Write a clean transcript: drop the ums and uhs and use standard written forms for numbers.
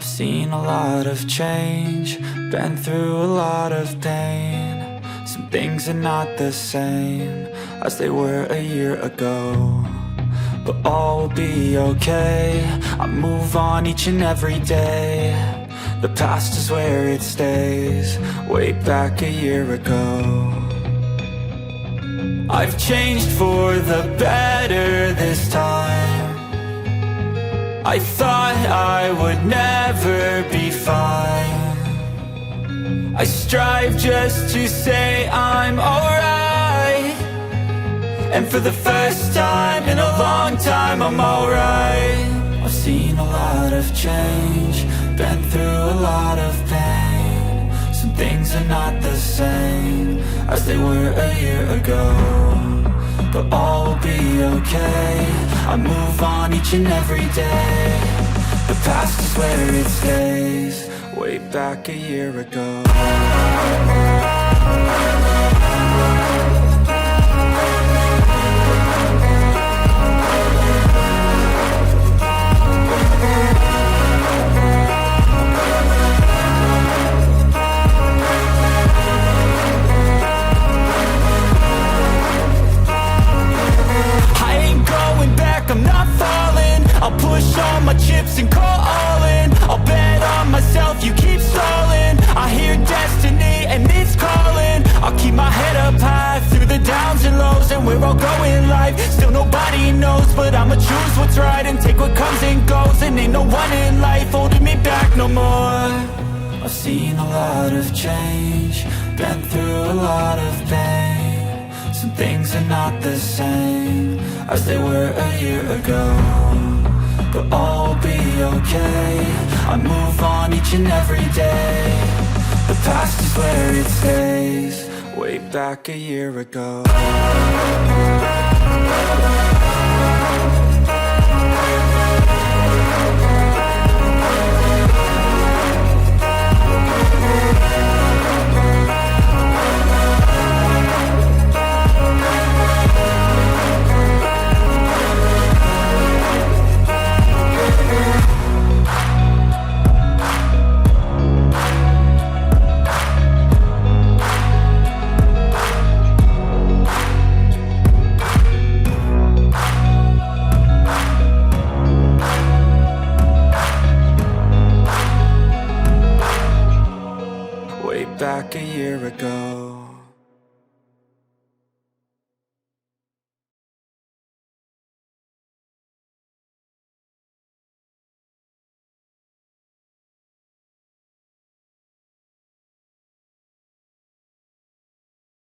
I've seen a lot of change, been through a lot of pain. Some things are not the same as they were a year ago, but all will be okay. I move on each and every day. The past is where it stays, way back a year ago. I've changed for the better this time. I thought I would never be fine. I strive just to say I'm alright, and for the first time in a long time I'm alright. I've seen a lot of change, been through a lot of pain. Some things are not the same as they were a year ago, but all will be okay. I move on each and every day. The past is where it stays, way back a year ago. I'm not falling. I'll push all my chips and call all in. I'll bet on myself, you keep stalling. I hear destiny and it's calling. I'll keep my head up high through the downs and lows, and we're all going live. Still nobody knows, but I'ma choose what's right and take what comes and goes. And ain't no one in life holding me back no more. I've seen a lot of change, been through a lot of pain. Some things are not the same as they were a year ago, but all will be okay. I move on each and every day. The past is where it stays, way back a year ago. Back a year ago.